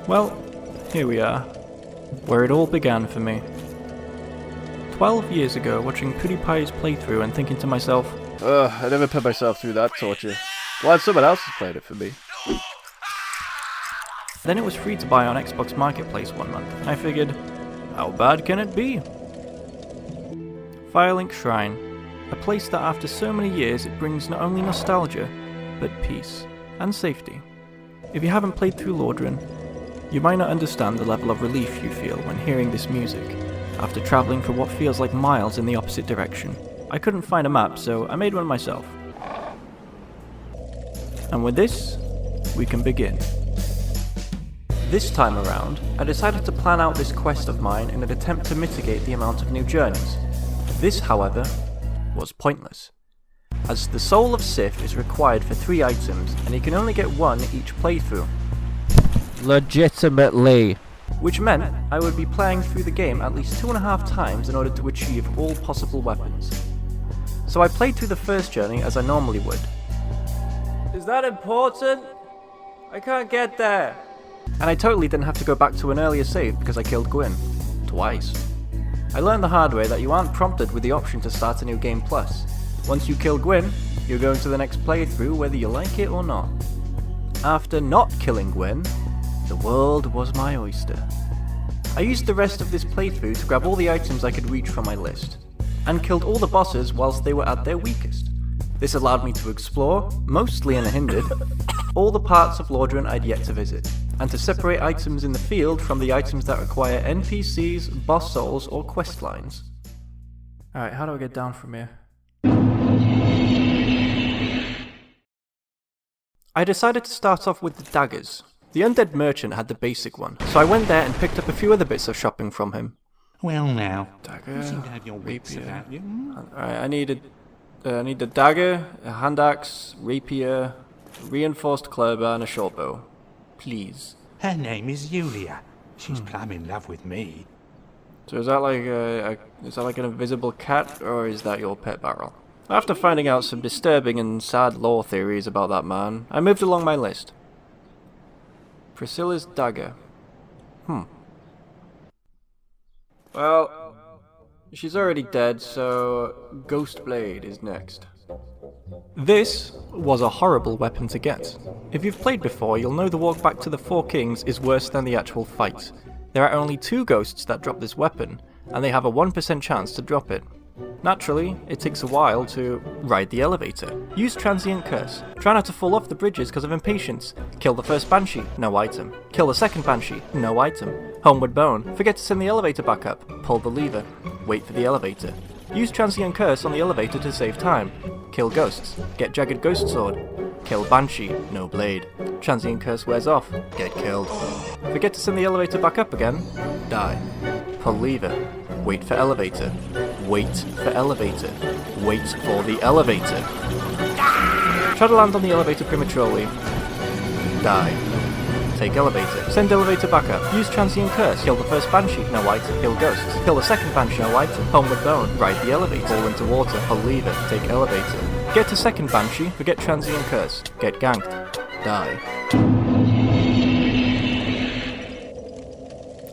Well, here we are, where it all began for me. 12 years ago, watching PewDiePie's playthrough and thinking to myself, I never put myself through that torture. Glad someone else has played it for me. Then it was free to buy on Xbox Marketplace one month, and I figured, how bad can it be? Firelink Shrine, a place that after so many years it brings not only nostalgia, but peace and safety. If you haven't played through Lordran, you might not understand the level of relief you feel when hearing this music, after travelling for what feels like miles in the opposite direction. I couldn't find a map, so I made one myself. And with this, we can begin. This time around, I decided to plan out this quest of mine in an attempt to mitigate the amount of new journeys. This, however, was pointless, as the Soul of Sith is required for 3 items, and you can only get 1 each playthrough. Legitimately. Which meant I would be playing through the game at least 2.5 times in order to achieve all possible weapons. So I played through the first journey as I normally would. Is that important? I can't get there. And I totally didn't have to go back to an earlier save because I killed Gwyn. Twice. I learned the hard way that you aren't prompted with the option to start a new game plus. Once you kill Gwyn, you're going to the next playthrough whether you like it or not. After not killing Gwyn, the world was my oyster. I used the rest of this playthrough to grab all the items I could reach from my list, and killed all the bosses whilst they were at their weakest. This allowed me to explore, mostly unhindered, all the parts of Lordran I'd yet to visit, and to separate items in the field from the items that require NPCs, boss souls, or quest lines. Alright, how do I get down from here? I decided to start off with the Daggers. The undead merchant had the basic one, so I went there and picked up a few other bits of shopping from him. Well now, Dagger, you seem to have your wits about you. Alright, I need a dagger, a hand axe, rapier, reinforced club, and a short bow. Please. Her name is Yulia. She's plumb in love with me. So is that like an invisible cat, or is that your pet barrel? After finding out some disturbing and sad lore theories about that man, I moved along my list. Priscilla's dagger. Well, she's already dead, so Ghost Blade is next. This was a horrible weapon to get. If you've played before, you'll know the walk back to the Four Kings is worse than the actual fight. There are only 2 ghosts that drop this weapon, and they have a 1% chance to drop it. Naturally, it takes a while to ride the elevator. Use Transient Curse. Try not to fall off the bridges because of impatience. Kill the first Banshee, no item. Kill the second Banshee, no item. Homeward Bone. Forget to send the elevator back up. Pull the lever. Wait for the elevator. Use Transient Curse on the elevator to save time. Kill ghosts. Get Jagged Ghost Sword. Kill Banshee, no blade. Transient Curse wears off. Get killed. Forget to send the elevator back up again. Die. Pull lever. Wait for elevator. Wait for elevator. Wait for the elevator. Try to land on the elevator prematurely. Die. Take elevator. Send elevator back up. Use Transient Curse. Kill the first Banshee, no item. Kill ghosts. Kill the second Banshee, no item. Homeward Bone. Ride the elevator. Fall into water. Pull lever. Take elevator. Get to second Banshee. Forget Transient Curse. Get ganked. Die.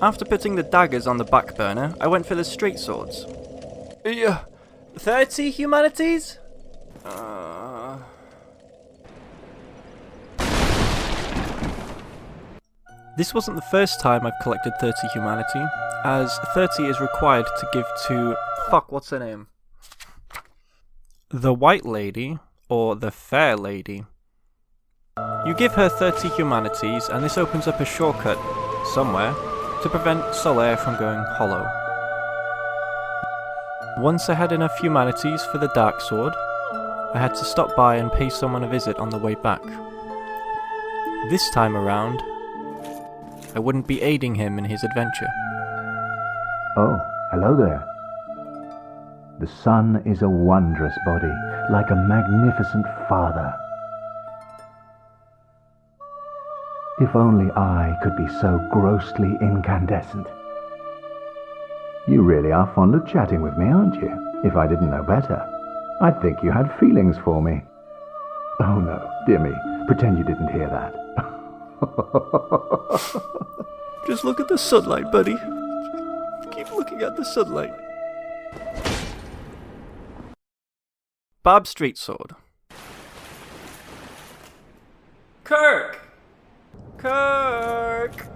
After putting the daggers on the back burner, I went for the straight swords. 30 humanities? This wasn't the first time I've collected 30 humanity, as 30 is required to give to... what's her name? The White Lady, or the Fair Lady. You give her 30 humanities, and this opens up a shortcut, somewhere, to prevent Solaire from going hollow. Once I had enough humanities for the Dark Sword, I had to stop by and pay someone a visit on the way back. This time around, I wouldn't be aiding him in his adventure. Oh, hello there. The sun is a wondrous body, like a magnificent father. If only I could be so grossly incandescent. You really are fond of chatting with me, aren't you? If I didn't know better, I'd think you had feelings for me. Oh no, dear me, pretend you didn't hear that. Just look at the sunlight, buddy. Keep looking at the sunlight. Barbed Street Sword. Kirk! Kirk!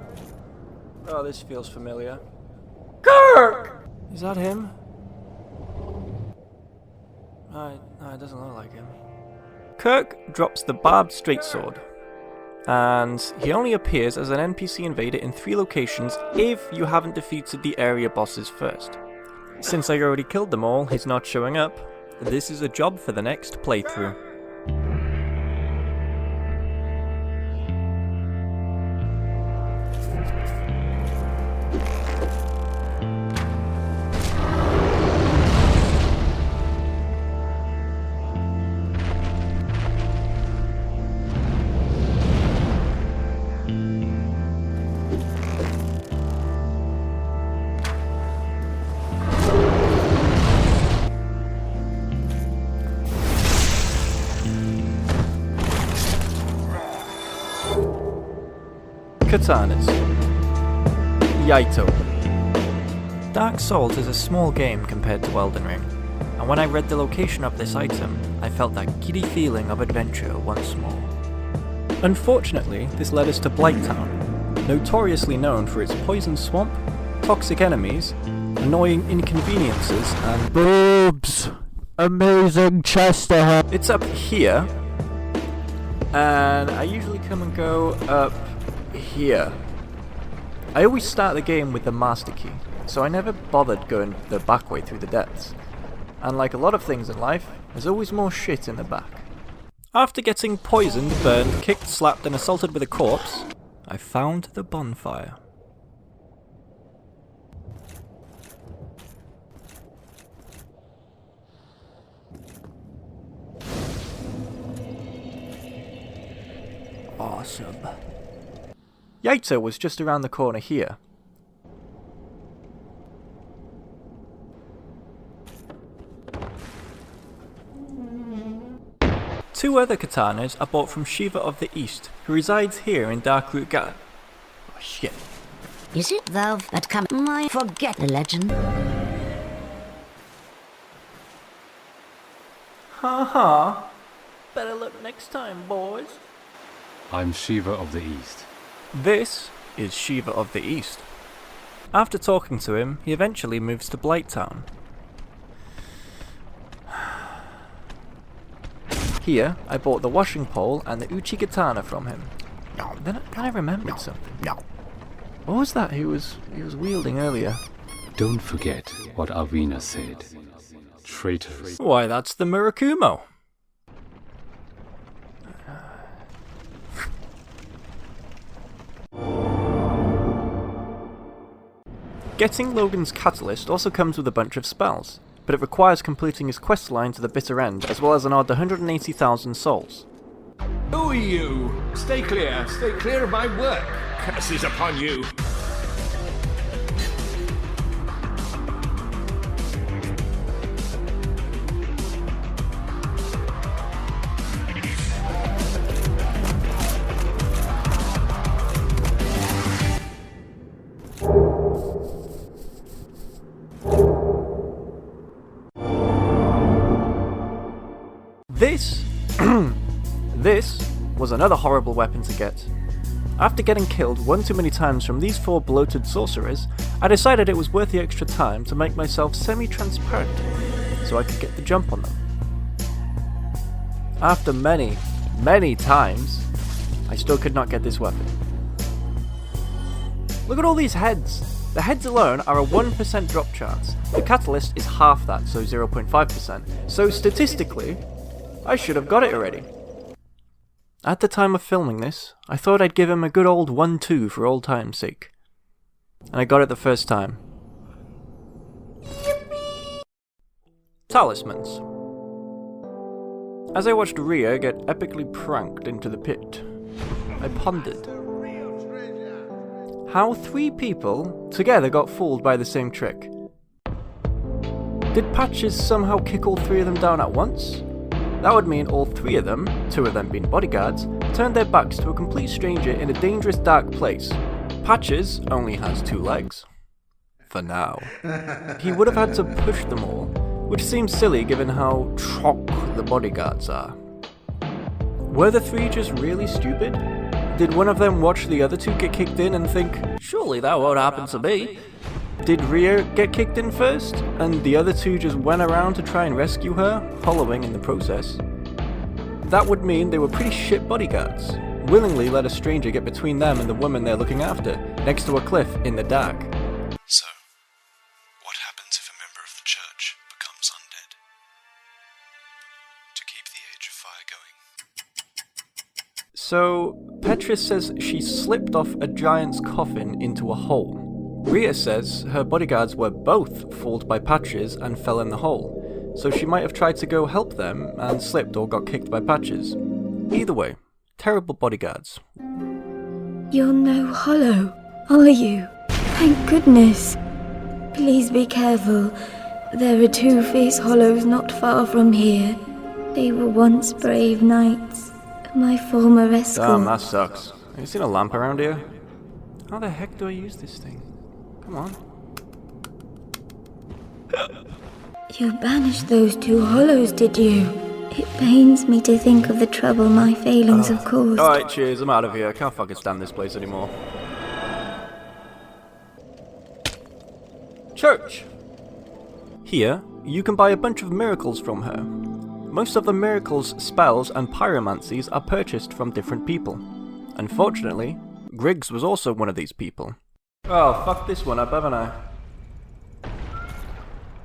Oh, this feels familiar. Kirk! Is that him? No, it doesn't look like him. Kirk drops the Barbed Straight Sword, and he only appears as an NPC invader in 3 locations if you haven't defeated the area bosses first. Since I already killed them all, he's not showing up. This is a job for the next playthrough. Katanas. Yaito. Dark Souls is a small game compared to Elden Ring, and when I read the location of this item, I felt that giddy feeling of adventure once more. Unfortunately, this led us to Blighttown, notoriously known for its poison swamp, toxic enemies, annoying inconveniences, and boobs! Amazing chest ahead! It's up here, and I usually come and go up here. I always start the game with the master key, so I never bothered going the back way through the depths. And like a lot of things in life, there's always more shit in the back. After getting poisoned, burned, kicked, slapped and assaulted with a corpse, I found the bonfire. Awesome. Yaito was just around the corner here. Two other katanas are bought from Shiva of the East, who resides here in Darkroot Gala. Oh shit. Is it thou that come? I forget the legend. Haha. Better luck next time, boys. I'm Shiva of the East. This is Shiva of the East. After talking to him, he eventually moves to Blighttown. Here, I bought the washing pole and the Uchi katana from him. Then I remembered something. What was that he was wielding earlier? Don't forget what Arvina said. Traitors. Why, that's the Murakumo. Getting Logan's catalyst also comes with a bunch of spells, but it requires completing his quest line to the bitter end, as well as an odd 180,000 souls. Who are you? Stay clear of my work. Curses upon you. This was another horrible weapon to get. After getting killed one too many times from these 4 bloated sorcerers, I decided it was worth the extra time to make myself semi-transparent, so I could get the jump on them. After many, many times, I still could not get this weapon. Look at all these heads! The heads alone are a 1% drop chance. The catalyst is half that, so 0.5%. So statistically, I should have got it already. At the time of filming this, I thought I'd give him a good old 1-2 for old time's sake. And I got it the first time. Yippee! Talismans. As I watched Rhea get epically pranked into the pit, I pondered how 3 people together got fooled by the same trick. Did Patches somehow kick all 3 of them down at once? That would mean all 3 of them, 2 of them being bodyguards, turned their backs to a complete stranger in a dangerous dark place. Patches only has 2 legs. For now. He would have had to push them all, which seems silly given how chock the bodyguards are. Were the 3 just really stupid? Did one of them watch the other 2 get kicked in and think, surely that won't happen to me? Did Rhea get kicked in first, and the other 2 just went around to try and rescue her, hollowing in the process? That would mean they were pretty shit bodyguards, willingly let a stranger get between them and the woman they're looking after, next to a cliff in the dark. So, what happens if a member of the church becomes undead? To keep the Age of Fire going. So, Petrus says she slipped off a giant's coffin into a hole. Rhea says her bodyguards were both fooled by Patches and fell in the hole, so she might have tried to go help them and slipped or got kicked by Patches. Either way, terrible bodyguards. You're no hollow, are you? Thank goodness. Please be careful. There are 2 fierce hollows not far from here. They were once brave knights. My former escort. Damn, that sucks. Have you seen a lamp around here? How the heck do I use this thing? Come on. You banished those 2 hollows, did you? It pains me to think of the trouble my failings have caused. Alright, cheers, I'm out of here. I can't fucking stand this place anymore. Church! Here, you can buy a bunch of miracles from her. Most of the miracles, spells, and pyromancies are purchased from different people. Unfortunately, Griggs was also one of these people. Oh, fuck this one up, haven't I?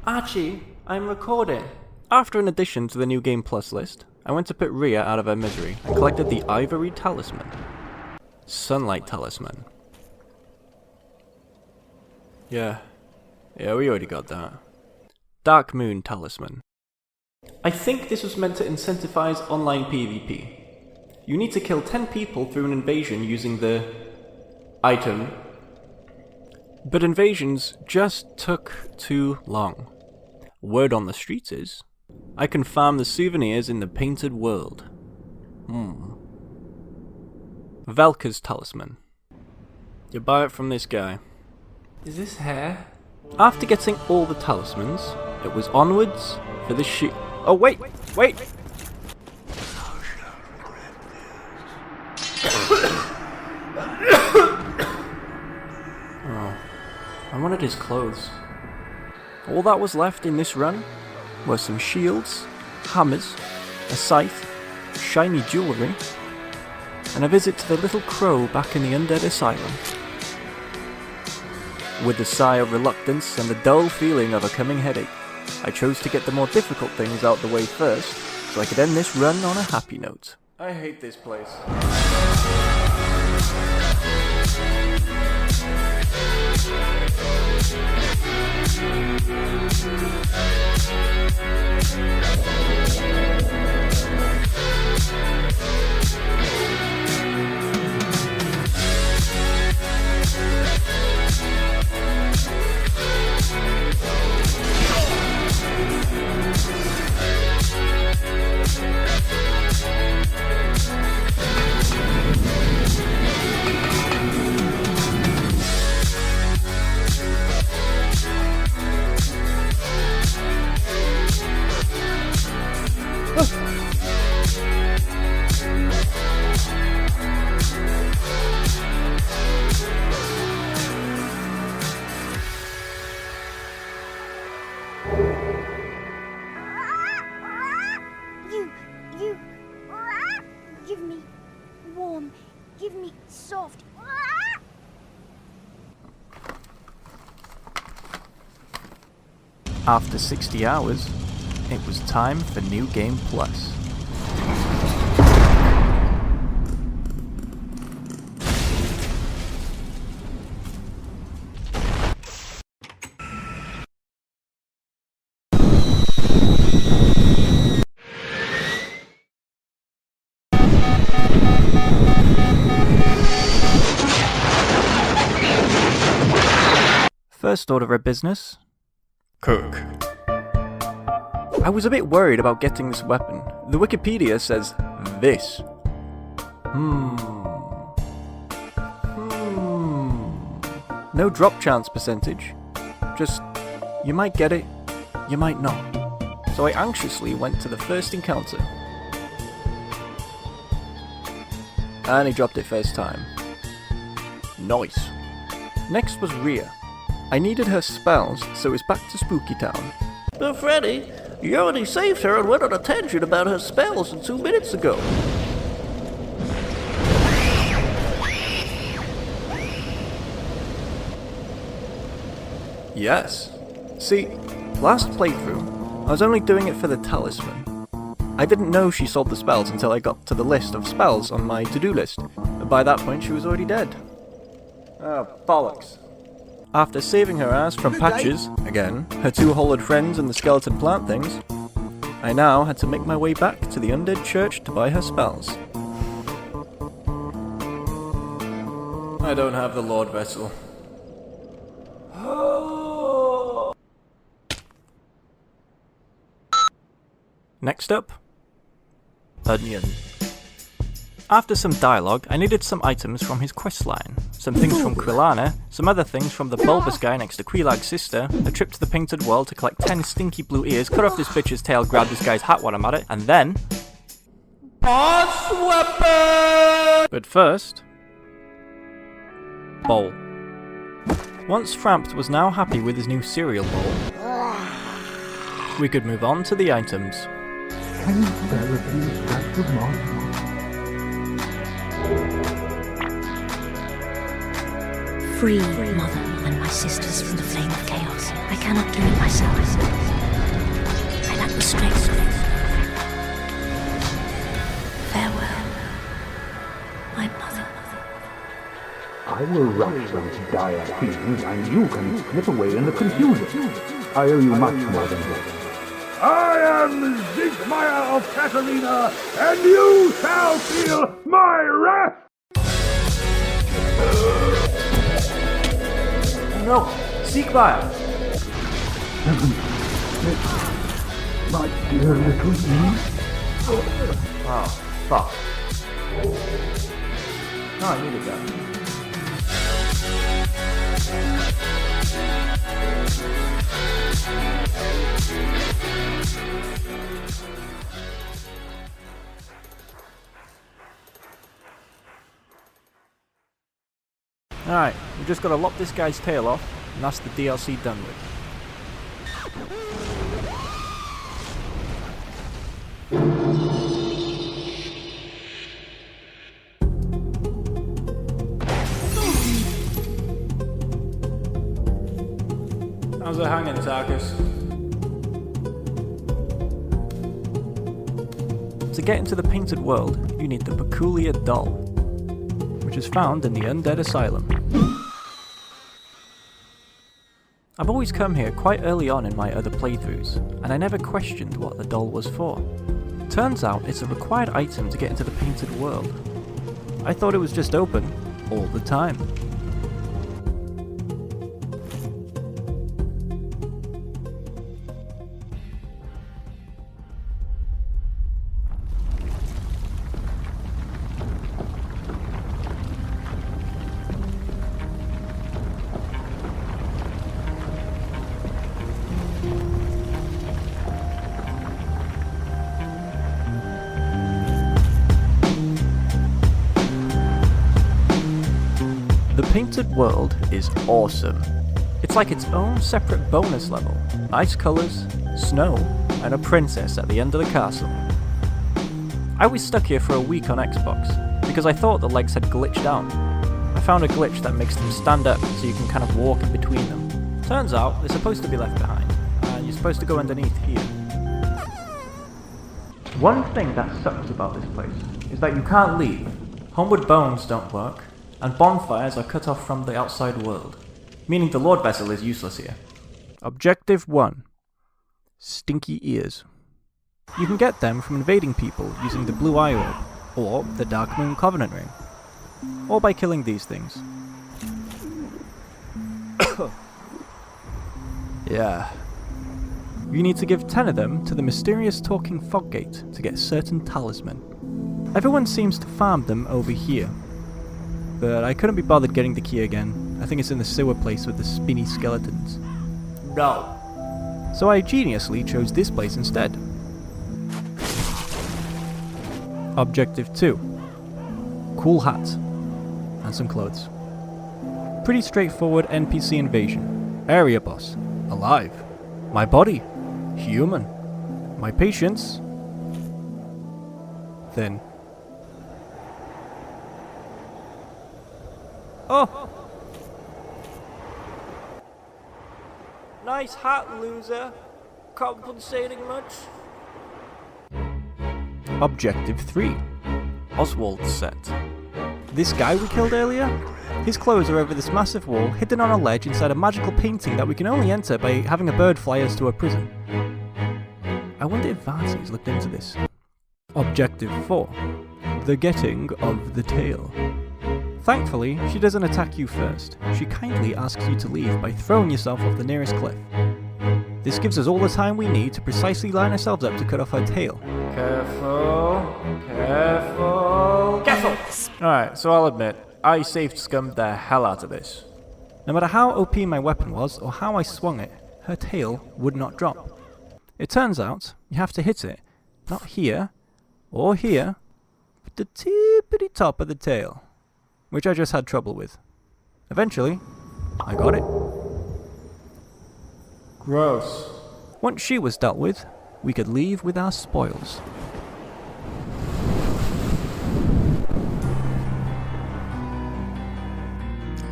Archie, I'm recording. After an addition to the New Game Plus list, I went to put Rhea out of her misery and collected the Ivory Talisman. Sunlight Talisman. Yeah, we already got that. Dark Moon Talisman. I think this was meant to incentivize online PvP. You need to kill 10 people through an invasion using the item. But invasions just took too long. Word on the streets is, I can farm the souvenirs in the painted world. Velka's Talisman. You buy it from this guy. Is this hair? After getting all the talismans, it was onwards for the Oh, wait! Oh, I wanted his clothes. All that was left in this run were some shields, hammers, a scythe, shiny jewellery, and a visit to the little crow back in the undead asylum. With a sigh of reluctance and the dull feeling of a coming headache, I chose to get the more difficult things out the way first, so I could end this run on a happy note. I hate this place. Give me warm. Give me soft. After 60 hours, it was time for New Game Plus. First order of business, Kirk. I was a bit worried about getting this weapon. The Wikipedia says this. No drop chance percentage. Just, you might get it, you might not. So I anxiously went to the first encounter. And he dropped it first time. Nice. Next was Rhea. I needed her spells, so it's back to Spooky Town. But Freddie, you already saved her and went on a tangent about her spells 2 minutes ago. Yes. See, last playthrough, I was only doing it for the talisman. I didn't know she sold the spells until I got to the list of spells on my to-do list. By that point, she was already dead. Oh, bollocks. After saving her ass from Patches, again, her 2 hollowed friends and the skeleton plant things, I now had to make my way back to the undead church to buy her spells. I don't have the Lord Vessel. Next up, Onion. After some dialogue, I needed some items from his questline. Some things from Quilana, some other things from the bulbous guy next to Quilag's sister, a trip to the Painted World to collect 10 stinky blue ears, cut off this bitch's tail, grab this guy's hat while I'm at it, and then... Boss weapon! But first... Bowl. Once Frampt was now happy with his new cereal bowl, we could move on to the items. Free Mother and my sisters from the flame of chaos. I cannot do it myself. I lack the strength. Farewell, my mother. I will rush those dire fiends, and you can slip away in the confusion. I owe you much more than this. I am Zinkmeyer of Katarina, and you shall feel my wrath! No! Seekfire! My dear little niece. Oh, fuck. No, I needed that. Alright, we just gotta lop this guy's tail off, and that's the DLC done with. How's it hanging, Takus? To get into the Painted World, you need the Peculiar Doll, which is found in the Undead Asylum. I've always come here quite early on in my other playthroughs, and I never questioned what the doll was for. Turns out it's a required item to get into the Painted World. I thought it was just open all the time. The Painted World is awesome. It's like its own separate bonus level. Nice colours, snow, and a princess at the end of the castle. I was stuck here for a week on Xbox, because I thought the legs had glitched out. I found a glitch that makes them stand up so you can kind of walk in between them. Turns out they're supposed to be left behind, and you're supposed to go underneath here. One thing that sucks about this place is that you can't leave. Homeward bones don't work, and bonfires are cut off from the outside world, meaning the Lord Vessel is useless here. Objective 1. Stinky ears. You can get them from invading people using the Blue Eye Orb, or the Dark Moon Covenant Ring, or by killing these things. Yeah. You need to give 10 of them to the mysterious talking fog gate to get certain talisman. Everyone seems to farm them over here, but I couldn't be bothered getting the key again. I think it's in the sewer place with the spinny skeletons. No. So I geniusly chose this place instead. Objective 2. Cool hat. And some clothes. Pretty straightforward NPC invasion. Area boss. Alive. My body. Human. My patience. Thin. Oh! Nice hat, loser. Compensating much? Objective 3. Oswald's set. This guy we killed earlier? His clothes are over this massive wall, hidden on a ledge inside a magical painting that we can only enter by having a bird fly us to a prison. I wonder if Varty's looked into this. Objective 4. The getting of the tail. Thankfully, she doesn't attack you first. She kindly asks you to leave by throwing yourself off the nearest cliff. This gives us all the time we need to precisely line ourselves up to cut off her tail. Careful, careful, careful! Alright, so I'll admit, I safe scummed the hell out of this. No matter how OP my weapon was, or how I swung it, her tail would not drop. It turns out, you have to hit it, not here, or here, but the tippity top of the tail, which I just had trouble with. Eventually, I got it. Gross. Once she was dealt with, we could leave with our spoils.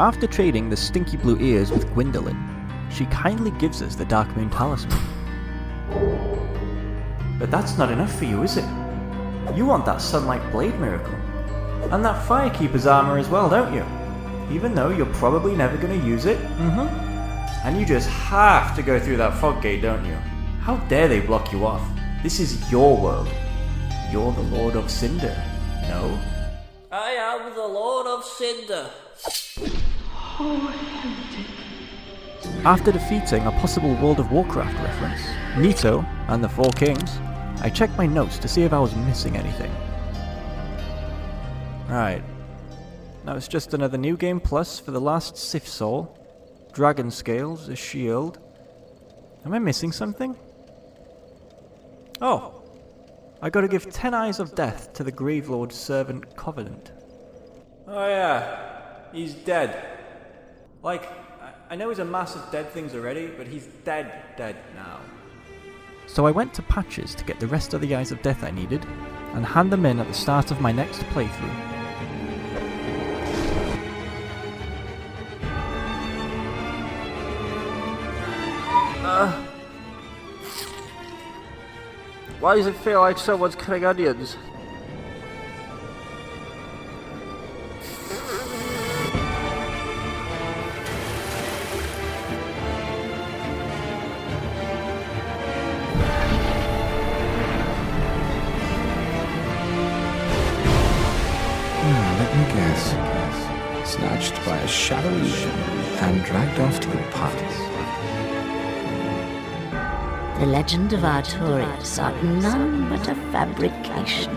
After trading the stinky blue ears with Gwyndolin, she kindly gives us the Dark Moon Talisman. But that's not enough for you, is it? You want that Sunlight Blade miracle. And that Firekeeper's armor as well, don't you? Even though you're probably never going to use it? And you just have to go through that fog gate, don't you? How dare they block you off? This is your world. You're the Lord of Cinder, no? I am the Lord of Cinder. After defeating a possible World of Warcraft reference, Nito, and the Four Kings, I checked my notes to see if I was missing anything. Right. Now it's just another New Game Plus for the last Sif Soul. Dragon Scales, a shield. Am I missing something? Oh! I gotta give 10 Eyes of Death to the Gravelord's servant Covenant. Oh yeah, he's dead. Like, I know he's a massive dead things already, but he's dead now. So I went to Patches to get the rest of the Eyes of Death I needed, and hand them in at the start of my next playthrough. Why does it feel like someone's cutting onions? Let me guess. Snatched by a shadowy limb and dragged off to a party. The legend of Artorias art none but a fabrication.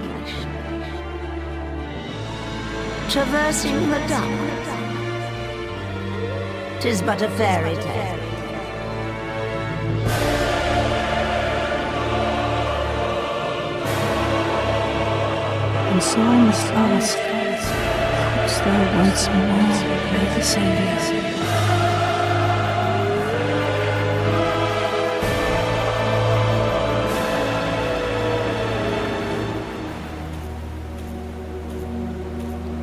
Traversing the dark, 'tis but a fairy tale. And so I must ask, couldst thou once more know the Savior?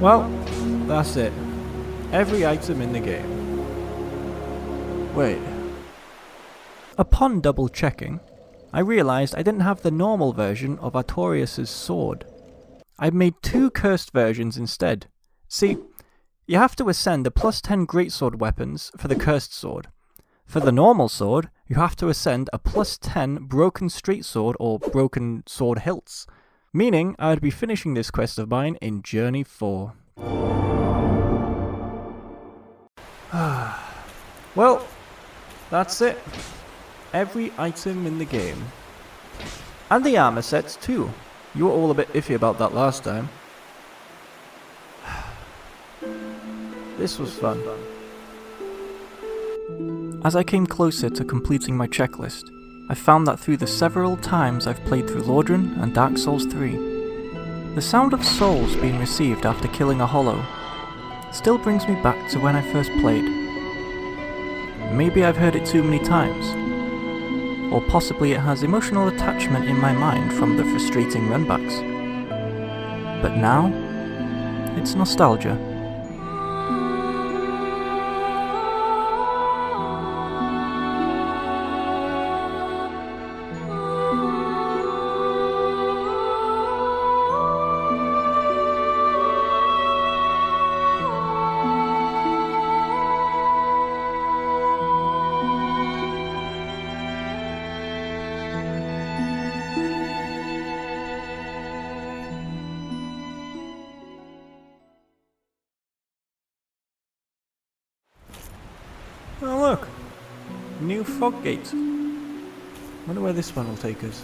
Well, that's it. Every item in the game. Wait. Upon double checking, I realised I didn't have the normal version of Artorias' sword. I made 2 cursed versions instead. See, you have to ascend a +10 greatsword weapons for the cursed sword. For the normal sword, you have to ascend a +10 broken straight sword or broken sword hilts. Meaning, I would be finishing this quest of mine in Journey 4. Well, that's it. every item in the game. And the armor sets too. You were all a bit iffy about that last time. This was fun. As I came closer to completing my checklist, I found that through the several times I've played through Lordran and Dark Souls 3, the sound of souls being received after killing a hollow still brings me back to when I first played. Maybe I've heard it too many times, or possibly it has emotional attachment in my mind from the frustrating runbacks. But now, it's nostalgia. Oh look! New fog gate. Wonder where this one will take us.